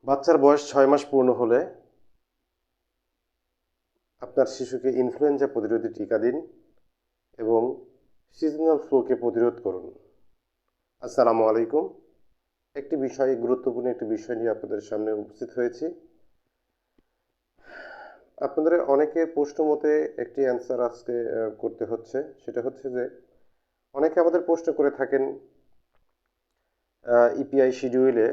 বাচ্চার বয়স 6 মাস পূর্ণ হলে আপনার শিশুকে ইনফ্লুয়েঞ্জা প্রতিরোধী টিকা দিন এবং সিজনাল ফ্লুকে প্রতিরোধ করুন। আসসালামু আলাইকুম। গুরুত্বপূর্ণ একটি বিষয় নিয়ে আপনাদের সামনে উপস্থিত হয়েছি। আপনাদের অনেকের প্রশ্ন মতে একটি অ্যান্সার আজকে করতে হচ্ছে, সেটা হচ্ছে যে অনেকে আমাদের প্রশ্ন করে থাকেন ইপিআই শিডিউলে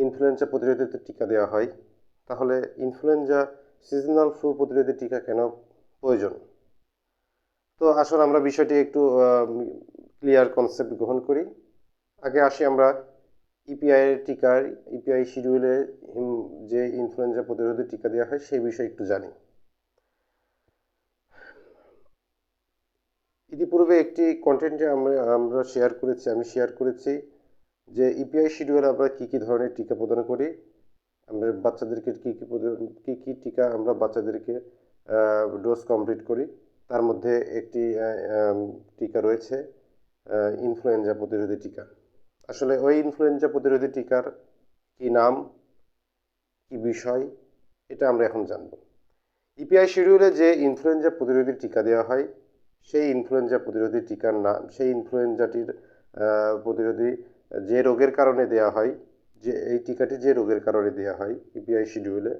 ইনফ্লুয়েঞ্জা প্রতিরোধী টিকা দেওয়া হয়, তাহলে ইনফ্লুয়েঞ্জা সিজনাল ফ্লু প্রতিরোধী টিকা কেন প্রয়োজন? তো আসলে আমরা বিষয়টি একটু ক্লিয়ার কনসেপ্ট গ্রহণ করি। আগে আসি আমরা ইপিআই শিডিউলে যে ইনফ্লুয়েঞ্জা প্রতিরোধী টিকা দেওয়া হয় সেই বিষয়ে একটু জানি। ইতিপূর্বে একটি কন্টেন্টে আমি শেয়ার করেছি যে ইপিআই শিডিউলে আমরা কী কী ধরনের টিকা প্রদান করি, আমরা বাচ্চাদেরকে কী কী টিকা আমরা বাচ্চাদেরকে ডোজ কমপ্লিট করি। তার মধ্যে একটি টিকা রয়েছে ইনফ্লুয়েঞ্জা প্রতিরোধী টিকা। আসলে ওই ইনফ্লুয়েঞ্জা প্রতিরোধী টিকার কী নাম, কী বিষয়, এটা আমরা এখন জানব। ইপিআই শিডিউলে যে ইনফ্লুয়েঞ্জা প্রতিরোধী টিকা দেওয়া হয় সেই ইনফ্লুয়েঞ্জা প্রতিরোধী টিকার নাম, সেই ইনফ্লুয়েঞ্জাটির প্রতিরোধী যে রোগের কারণে দেওয়া হয়, যে এই টিকাটি যে রোগের কারণে দেওয়া হয় ইপিআই শিডিউলে,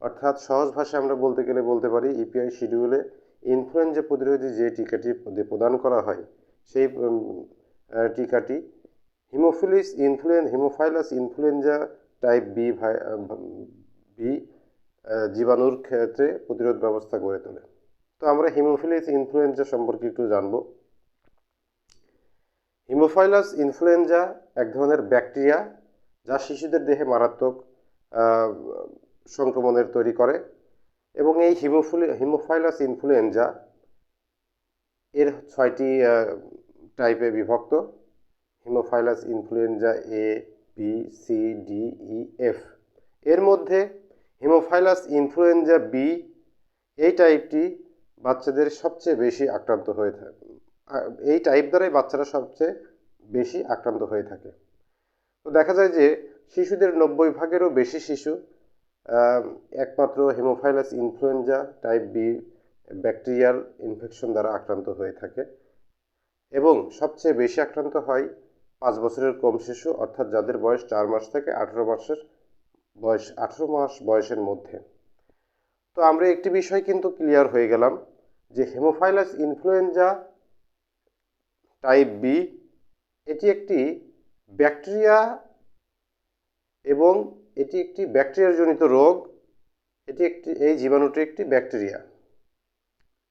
অর্থাৎ সহজ ভাষায় আমরা বলতে গেলে বলতে পারি ইপিআই শিডিউলে ইনফ্লুয়েঞ্জা প্রতিরোধী যে টিকাটি প্রদান করা হয় সেই টিকাটি হিমোফাইলাস ইনফ্লুয়েঞ্জা টাইপ বি জীবাণুর ক্ষেত্রে প্রতিরোধ ব্যবস্থা গড়ে তোলে। তো আমরা হিমোফিলাস ইনফ্লুয়েঞ্জা সম্পর্কে একটু জানব। হিমোফাইলাস ইনফ্লুয়েঞ্জা এক ধরনের ব্যাকটেরিয়া যা শিশুদের দেহে মারাত্মক সংক্রমণের তৈরি করে এবং এই হিমোফাইলাস ইনফ্লুয়েঞ্জা এর 6টি টাইপে বিভক্ত। হিমোফাইলাস ইনফ্লুয়েঞ্জা এ, বি, সি, ডি, ই, এফ। এর মধ্যে হিমোফাইলাস ইনফ্লুয়েঞ্জা বি এই টাইপটি বাচ্চাদের সবচেয়ে বেশি আক্রান্ত হয়ে থাকে, এই টাইপ দ্বারাই বাচ্চারা সবচেয়ে বেশি আক্রান্ত হয়ে থাকে। তো দেখা যায় যে শিশুদের 90%-এরও বেশি শিশু একমাত্র haemophilus influenza type B bacterial infection দ্বারা আক্রান্ত হয়ে থাকে এবং সবচেয়ে বেশি আক্রান্ত হয় 5 বছরের কম শিশু, অর্থাৎ যাদের বয়স 4 মাস থেকে 18 মাস বয়সের মধ্যে। তো আমরা একটি বিষয় কিন্তু ক্লিয়ার হয়ে গেলাম যে হিমোফাইলাস ইনফ্লুয়েঞ্জা টাইপ বি এটি একটি ব্যাকটেরিয়া এবং এটি একটি ব্যাকটেরিয়াজনিত রোগ। এই জীবাণুটি একটি ব্যাকটেরিয়া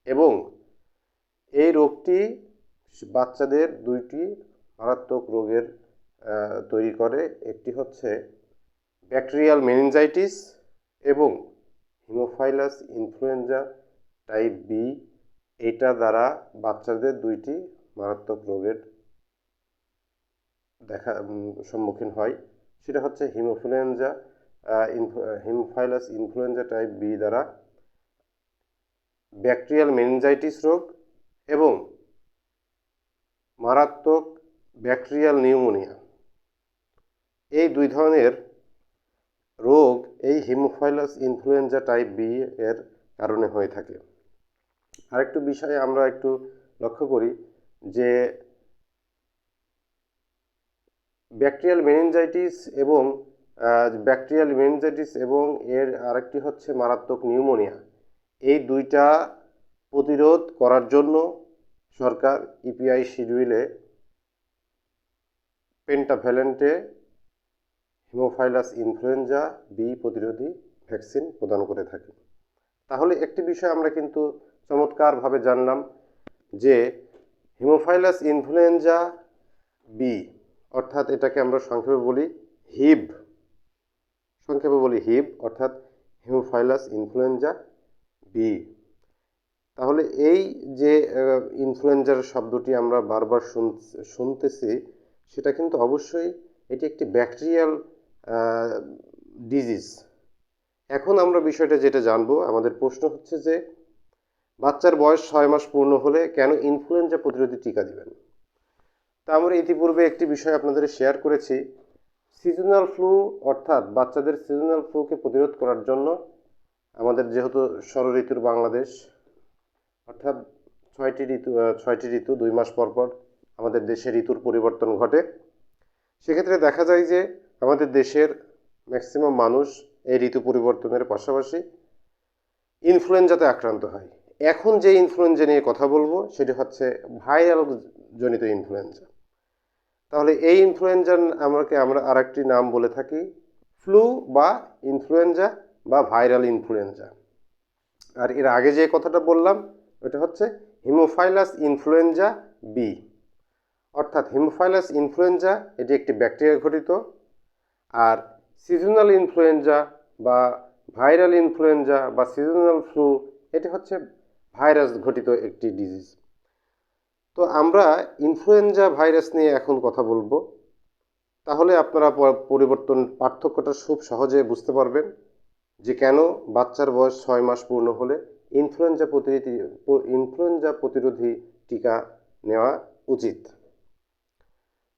এবং এই রোগটি বাচ্চাদের 2টি মারাত্মক রোগের তৈরি করে। একটি হচ্ছে ব্যাকটেরিয়াল মেনিনজাইটিস এবং হিমোফাইলাস ইনফ্লুয়েঞ্জা টাইপ বি, এটা দ্বারা বাচ্চাদের 2টি মারাত্মক রোগের সম্মুখীন হয়। সেটা হচ্ছে হিমোফাইলাস ইনফ্লুয়েঞ্জা টাইপ বি দ্বারা ব্যাকটেরিয়াল মেনিনজাইটিস রোগ এবং মারাত্মক ব্যাকটেরিয়াল নিউমোনিয়া। এই 2 ধরনের রোগ এই হিমোফাইলাস ইনফ্লুয়েঞ্জা টাইপ বি এর কারণে হয়ে থাকে। আরেকটু বিষয়ে আমরা একটু লক্ষ্য করি যে ব্যাকটেরিয়াল মেনিনজাইটিস এবং এর আরেকটি হচ্ছে মারাত্মক নিউমোনিয়া। এই 2টা প্রতিরোধ করার জন্য সরকার ইপিআই শিডিউলে পেন্টাভ্যালেন্টে হিমোফাইলাস ইনফ্লুয়েঞ্জা বি প্রতিরোধী ভ্যাকসিন প্রদান করে থাকে। তাহলে একটি বিষয় আমরা কিন্তু চমৎকারভাবে জানলাম যে হিমোফাইলাস ইনফ্লুয়েঞ্জা বি, অর্থাৎ এটাকে আমরা সংক্ষেপে বলি হিব, অর্থাৎ হিমোফাইলাস ইনফ্লুয়েঞ্জা বি। তাহলে এই যে ইনফ্লুয়েঞ্জার শব্দটি আমরা বারবার শুনতেছি, সেটা কিন্তু অবশ্যই এটি একটি ব্যাকটেরিয়াল ডিজিজ। এখন আমরা বিষয়টা যেটা জানবো, আমাদের প্রশ্ন হচ্ছে যে বাচ্চার বয়স 6 মাস পূর্ণ হলে কেন ইনফ্লুয়েঞ্জা প্রতিরোধী টিকা দিবেন? তা আমরা ইতিপূর্বে একটি বিষয় আপনাদের শেয়ার করেছি, সিজনাল ফ্লু অর্থাৎ বাচ্চাদের সিজনাল ফ্লুকে প্রতিরোধ করার জন্য আমাদের যেহেতু ষড়ঋতুর বাংলাদেশ, অর্থাৎ ছয়টি ঋতু 2 মাস পর পর আমাদের দেশে ঋতুর পরিবর্তন ঘটে। সেক্ষেত্রে দেখা যায় যে আমাদের দেশের ম্যাক্সিমাম মানুষ এই ঋতু পরিবর্তনের পাশাপাশি ইনফ্লুয়েঞ্জাতে আক্রান্ত হয়। এখন যে ইনফ্লুয়েঞ্জা নিয়ে কথা বলবো সেটি হচ্ছে ভাইরাল জনিত ইনফ্লুয়েঞ্জা। তাহলে এই ইনফ্লুয়েঞ্জার আমরা আরেকটি নাম বলে থাকি ফ্লু বা ইনফ্লুয়েঞ্জা বা ভাইরাল ইনফ্লুয়েঞ্জা। আর এর আগে যে কথাটা বললাম ওটা হচ্ছে হিমোফাইলাস ইনফ্লুয়েঞ্জা বি, অর্থাৎ হিমোফাইলাস ইনফ্লুয়েঞ্জা এটি একটি ব্যাকটেরিয়া ঘটিত, আর সিজনাল ইনফ্লুয়েঞ্জা বা ভাইরাল ইনফ্লুয়েঞ্জা বা সিজনাল ফ্লু এটি হচ্ছে ভাইরাস ঘটিত একটি ডিজিজ। তো আমরা ইনফ্লুয়েঞ্জা ভাইরাস নিয়ে এখন কথা বলবো। তাহলে আপনারা পার্থক্যটা খুব সহজে বুঝতে পারবেন যে কেন বাচ্চার বয়স 6 মাস পূর্ণ হলে ইনফ্লুয়েঞ্জা প্রতিরোধী টিকা নেওয়া উচিত।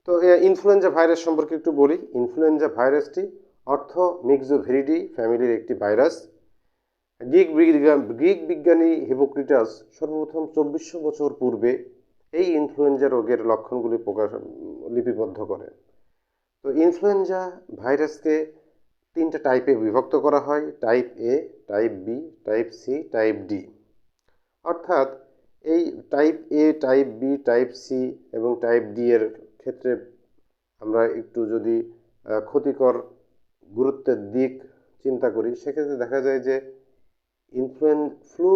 তো ইনফ্লুয়েঞ্জা ভাইরাস সম্পর্কে একটু বলি। ইনফ্লুয়েঞ্জা ভাইরাসটি মিক্সোভিরিডি ফ্যামিলির একটি ভাইরাস। গ্রিক বিজ্ঞানী হিপোক্রেটাস সর্বপ্রথম 2400 বছর পূর্বে এই ইনফ্লুয়েঞ্জা রোগের লক্ষণগুলি লিপিবদ্ধ করেন। তো ইনফ্লুয়েঞ্জা ভাইরাসকে 3টা টাইপে বিভক্ত করা হয়: type A, type B, type C, type D. অর্থাৎ এই type A, type B, type C এবং টাইপ ডি এর ক্ষেত্রে আমরা একটু যদি ক্ষতিকর গুরুত্বের দিক চিন্তা করি, সেক্ষেত্রে দেখা যায় যে ফ্লু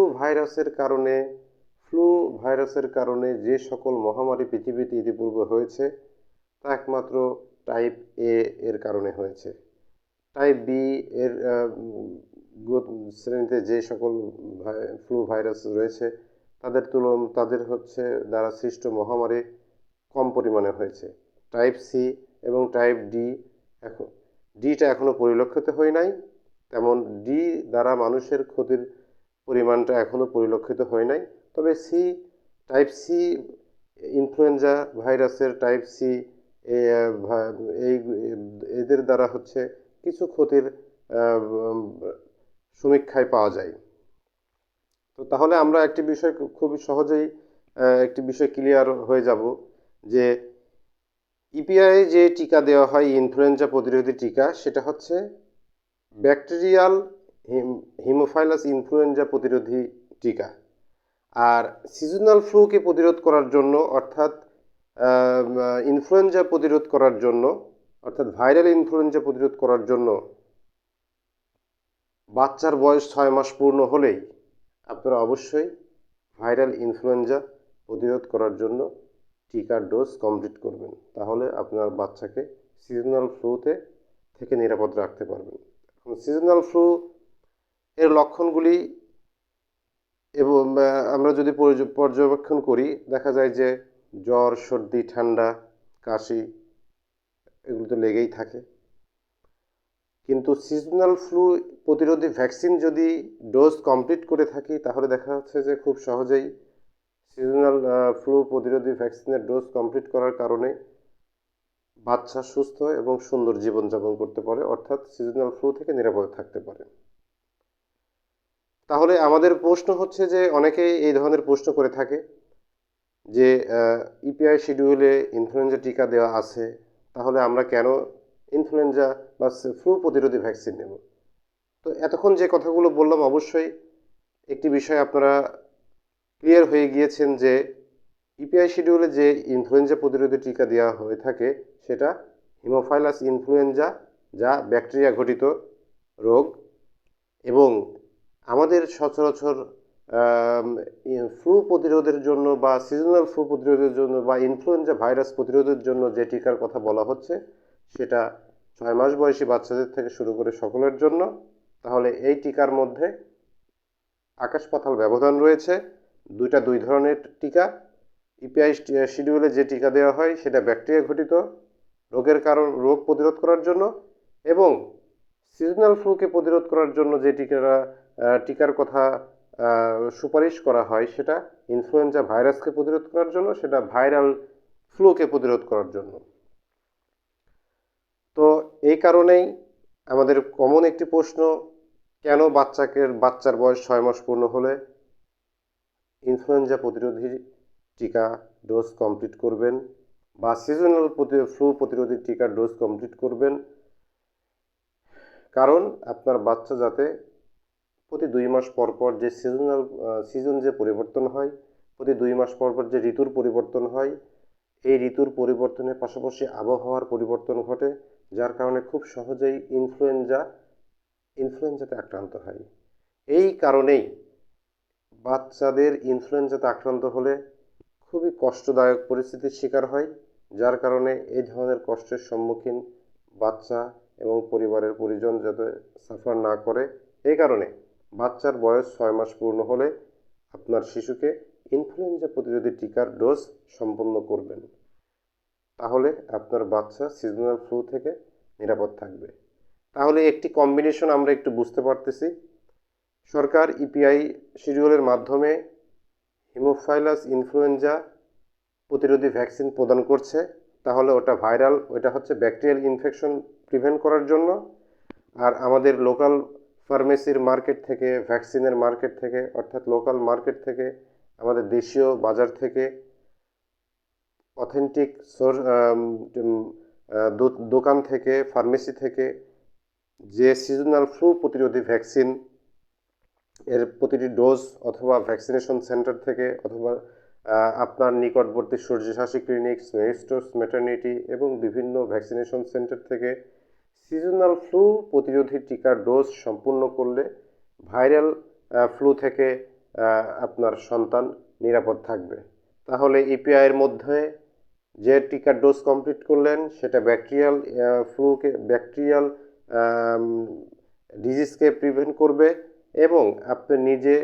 ভাইরাসের কারণে যে সকল মহামারী পৃথিবীতে ইতিপূর্বে হয়েছে তা একমাত্র টাইপ এ এর কারণে হয়েছে। টাইপ বি এর শ্রেণীতে যে সকল ফ্লু ভাইরাস রয়েছে তাদের দ্বারা সৃষ্ট মহামারী কম পরিমাণে হয়েছে। টাইপ সি এবং টাইপ ডিটা এখনো পরিলক্ষিত হয় নাই, তেমন ডি দ্বারা মানুষের ক্ষতির পরিমাণটা এখনো পরিলক্ষিত হয় নাই। তবে টাইপ সি ইনফ্লুয়েঞ্জা ভাইরাসের টাইপ সি এদের দ্বারা কিছু ক্ষতির সমীক্ষায় পাওয়া যায়। তো তাহলে আমরা একটি বিষয় খুবই সহজেই ক্লিয়ার হয়ে যাব যে ইপিআই যে টিকা দেওয়া হয় ইনফ্লুয়েঞ্জা প্রতিরোধী টিকা, সেটা হচ্ছে ব্যাকটেরিয়াল হিমোফাইলাস ইনফ্লুয়েঞ্জা প্রতিরোধী টিকা। আর সিজনাল ফ্লুকে প্রতিরোধ করার জন্য অর্থাৎ ইনফ্লুয়েঞ্জা প্রতিরোধ করার জন্য অর্থাৎ ভাইরাল ইনফ্লুয়েঞ্জা প্রতিরোধ করার জন্য বাচ্চার বয়স 6 মাস পূর্ণ হলেই আপনারা অবশ্যই ভাইরাল ইনফ্লুয়েঞ্জা প্রতিরোধ করার জন্য টিকার ডোজ কমপ্লিট করবেন। তাহলে আপনার বাচ্চাকে সিজনাল ফ্লুতে থেকে নিরাপদ রাখতে পারবেন। এখন সিজনাল ফ্লু এর লক্ষণগুলি এবং আমরা যদি পর্যবেক্ষণ করি, দেখা যায় যে জ্বর, সর্দি, ঠান্ডা, কাশি এগুলো তো লেগেই থাকে। কিন্তু সিজনাল ফ্লু প্রতিরোধী ভ্যাকসিন যদি ডোজ কমপ্লিট করে থাকি, তাহলে দেখা যাচ্ছে যে খুব সহজেই সিজনাল ফ্লু প্রতিরোধী ভ্যাকসিনের ডোজ কমপ্লিট করার কারণে বাচ্চা সুস্থ এবং সুন্দর জীবনযাপন করতে পারে, অর্থাৎ সিজনাল ফ্লু থেকে নিরাপদে থাকতে পারে। তাহলে আমাদের প্রশ্ন হচ্ছে যে অনেকেই এই ধরনের প্রশ্ন করে থাকে যে ইপিআই শিডিউলে ইনফ্লুয়েঞ্জা টিকা দেওয়া আছে, তাহলে আমরা কেন ইনফ্লুয়েঞ্জা বা ফ্লু প্রতিরোধী ভ্যাকসিন নেব? তো এতক্ষণ যে কথাগুলো বললাম, অবশ্যই একটি বিষয় আপনারা ক্লিয়ার হয়ে গিয়েছেন যে ইপিআই শিডিউলে যে ইনফ্লুয়েঞ্জা প্রতিরোধী টিকা দেওয়া হয়ে থাকে সেটা হিমোফাইলাস ইনফ্লুয়েঞ্জা, যা ব্যাকটেরিয়া ঘটিত রোগ। এবং আমাদের সচরাচর ফ্লু প্রতিরোধের জন্য বা সিজনাল ফ্লু প্রতিরোধের জন্য বা ইনফ্লুয়েঞ্জা ভাইরাস প্রতিরোধের জন্য যে টিকার কথা বলা হচ্ছে সেটা 6 মাস বয়সী বাচ্চাদের থেকে শুরু করে সকলের জন্য। তাহলে এই টিকার মধ্যে আকাশ পাতাল ব্যবধান রয়েছে। দুই ধরনের টিকা। ইপিআই শিডিউলে যে টিকা দেওয়া হয় সেটা ব্যাকটেরিয়া ঘটিত রোগ প্রতিরোধ করার জন্য, এবং সিজনাল ফ্লুকে প্রতিরোধ করার জন্য যে টিকার কথা সুপারিশ করা হয় সেটা ইনফ্লুয়েঞ্জা ভাইরাসকে প্রতিরোধ করার জন্য, সেটা ভাইরাল ফ্লুকে প্রতিরোধ করার জন্য। তো এই কারণেই আমাদের কমন একটি প্রশ্ন, কেন বাচ্চার বয়স 6 মাস পূর্ণ হলে ইনফ্লুয়েঞ্জা প্রতিরোধী টিকা ডোজ কমপ্লিট করবেন বা সিজনাল ফ্লু প্রতিরোধী টিকার ডোজ কমপ্লিট করবেন। কারণ আপনার বাচ্চা যাতে প্রতি 2 মাস পর পর যে সিজন যে পরিবর্তন হয়, প্রতি 2 মাস পর পর যে ঋতুর পরিবর্তন হয়, এই ঋতুর পরিবর্তনের পাশাপাশি আবহাওয়ার পরিবর্তন ঘটে, যার কারণে খুব সহজেই ইনফ্লুয়েঞ্জাতে আক্রান্ত হয়। এই কারণেই বাচ্চাদের ইনফ্লুয়েঞ্জাতে আক্রান্ত হলে খুবই কষ্টদায়ক পরিস্থিতির শিকার হয়, যার কারণে এই ধরনের কষ্টের সম্মুখীন বাচ্চা এবং পরিবারের পরিজন যাতে সাফার না করে, এই কারণে বাচ্চার বয়স 6 মাস পূর্ণ হলে আপনার শিশুকে ইনফ্লুয়েঞ্জা প্রতিরোধী টিকার ডোজ সম্পন্ন করবেন। তাহলে আপনার বাচ্চা সিজনাল ফ্লু থেকে নিরাপদ থাকবে। তাহলে একটি কম্বিনেশন আমরা একটু বুঝতে পারতেছি। সরকার ইপিআই শিডিউলের মাধ্যমে হিমোফাইলাস ইনফ্লুয়েঞ্জা প্রতিরোধী ভ্যাকসিন প্রদান করছে। তাহলে ওটা হচ্ছে ব্যাকটেরিয়াল ইনফেকশন প্রিভেন্ট করার জন্য। আর আমাদের লোকাল ফার্মেসির মার্কেট থেকে, ভ্যাকসিনের মার্কেট থেকে, অর্থাৎ লোকাল মার্কেট থেকে, আমাদের দেশীয় বাজার থেকে, অথেন্টিক দোকান থেকে, ফার্মেসি থেকে যে সিজনাল ফ্লু প্রতিরোধী ভ্যাকসিন এর প্রতিটি ডোজ অথবা ভ্যাকসিনেশন সেন্টার থেকে অথবা আপনার নিকটবর্তী সূর্যশাসী ক্লিনিক, স্টোর্স, ম্যাটারনিটি এবং বিভিন্ন ভ্যাকসিনেশন সেন্টার থেকে সিজনাল ফ্লু প্রতিরোধী টিকার ডোজ সম্পূর্ণ করলে ভাইরাল ফ্লু থেকে আপনার সন্তান নিরাপদ থাকবে। তাহলে ইপিআইয়ের মধ্যে যে টিকার ডোজ কমপ্লিট করলেন সেটা ব্যাকটেরিয়াল ডিজিজকে প্রিভেন্ট করবে এবং আপনি নিজে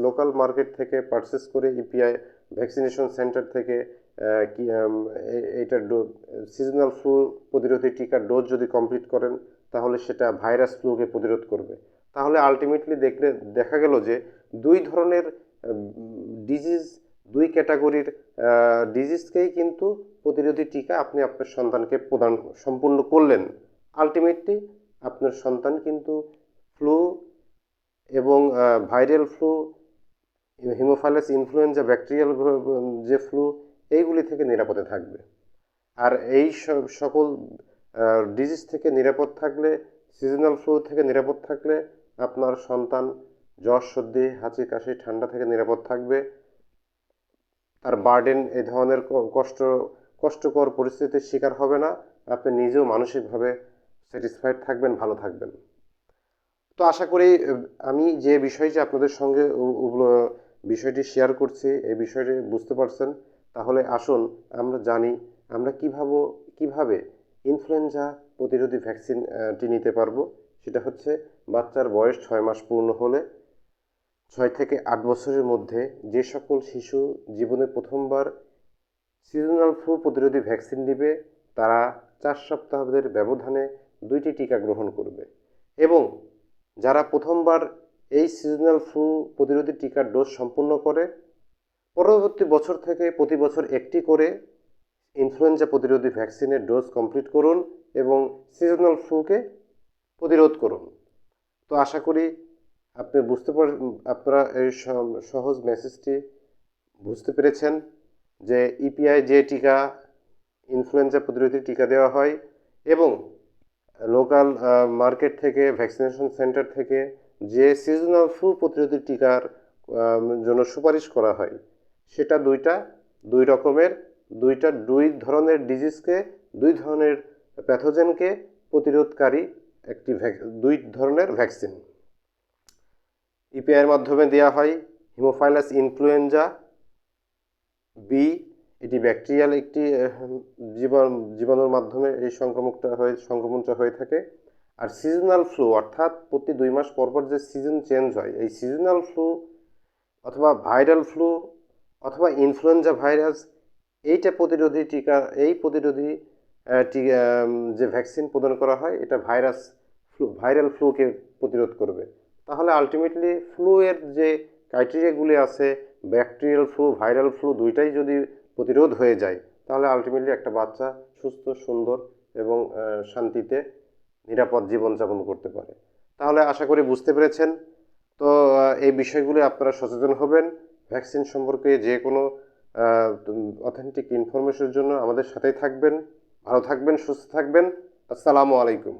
লোকাল মার্কেট থেকে পারচেস করে ইপিআই ভ্যাকসিনেশন সেন্টার থেকে এইটার সিজনাল ফ্লু প্রতিরোধী টিকার ডোজ যদি কমপ্লিট করেন তাহলে সেটা ভাইরাস ফ্লুকে প্রতিরোধ করবে। তাহলে আলটিমেটলি দেখা গেল যে দুই ধরনের ডিজিজ, দুই ক্যাটাগরির ডিজিজকেই কিন্তু প্রতিরোধী টিকা আপনি আপনার সন্তানকে সম্পূর্ণ করলেন। আলটিমেটলি আপনার সন্তান কিন্তু ফ্লু এবং viral flu, Haemophilus influenza, bacterial যে ফ্লু, এইগুলি থেকে নিরাপদে থাকবে। আর এই সকল ডিজিজ থেকে নিরাপদ থাকলে, সিজনাল ফ্লু থেকে নিরাপদ থাকলে আপনার সন্তান জ্বর, সর্দি, হাঁচি, কাশি, ঠান্ডা থেকে নিরাপদ থাকবে। তার বার্ডেন এই ধরনের কষ্টকর পরিস্থিতির শিকার হবে না। আপনি নিজেও মানসিকভাবে স্যাটিসফাইড থাকবেন, ভালো থাকবেন। তো আশা করি আমি যে বিষয়টি আপনাদের সঙ্গে বিষয়টি শেয়ার করছি, এই বিষয়টি বুঝতে পারছেন। তাহলে আসুন আমরা জানি আমরা কিভাবে ইনফ্লুয়েঞ্জা প্রতিরোধী ভ্যাকসিনটি নিতে পারবো। সেটা হচ্ছে বাচ্চার বয়স 6 মাস পূর্ণ হলে 6 থেকে 8 বছরের মধ্যে যে সকল শিশু জীবনে প্রথমবার সিজনাল ফ্লু প্রতিরোধী ভ্যাকসিন নেবে তারা 4 সপ্তাহের ব্যবধানে 2টি টিকা গ্রহণ করবে এবং যারা প্রথমবার এই সিজনাল ফ্লু প্রতিরোধী টিকার ডোজ সম্পূর্ণ করে পরবর্তী বছর থেকে প্রতি বছর একটি করে ইনফ্লুয়েঞ্জা প্রতিরোধী ভ্যাকসিনের ডোজ কমপ্লিট করুন এবং সিজনাল ফ্লুকে প্রতিরোধ করুন। তো আশা করি আপনারা এই সহজ মেসেজটি বুঝতে পেরেছেন যে ইপিআই যে টিকা ইনফ্লুয়েঞ্জা প্রতিরোধী টিকা দেওয়া হয় এবং লোকাল মার্কেট থেকে, ভ্যাকসিনেশন সেন্টার থেকে যে সিজনাল ফ্লু প্রতিরোধী টিকার জন্য সুপারিশ করা হয় সেটা দুই ধরনের ডিজিজকে, দুই ধরনের প্যাথোজেনকে প্রতিরোধকারী দুই ধরনের ভ্যাকসিন ইপিআইয়ের মাধ্যমে দেওয়া হয়। হিমোফাইলাস ইনফ্লুয়েঞ্জা বি, এটি ব্যাকটেরিয়াল একটি জীবাণুর মাধ্যমে এই সংক্রমণটা হয়ে থাকে। আর সিজনাল ফ্লু অর্থাৎ প্রতি 2 মাস পর পর যে সিজন চেঞ্জ হয়, এই সিজনাল ফ্লু অথবা ভাইরাল ফ্লু অথবা ইনফ্লুয়েঞ্জা ভাইরাস, এই প্রতিরোধী যে ভ্যাকসিন প্রদান করা হয় এটা ভাইরাল ফ্লুকে প্রতিরোধ করবে। তাহলে আলটিমেটলি ফ্লু এর যে ক্রাইটেরিয়াগুলি আছে, ব্যাকটেরিয়াল ফ্লু, ভাইরাল ফ্লু দুইটাই যদি প্রতিরোধ হয়ে যায় তাহলে আলটিমেটলি একটা বাচ্চা সুস্থ, সুন্দর এবং শান্তিতে নিরাপদ জীবনযাপন করতে পারে। তাহলে আশা করি বুঝতে পেরেছেন। তো এই বিষয়গুলো আপনারা সচেতন হবেন। ভ্যাকসিন সম্পর্কে যে কোনো অথেন্টিক ইনফরমেশনের জন্য আমাদের সাথেই থাকবেন। ভালো থাকবেন, সুস্থ থাকবেন। আসসালামু আলাইকুম।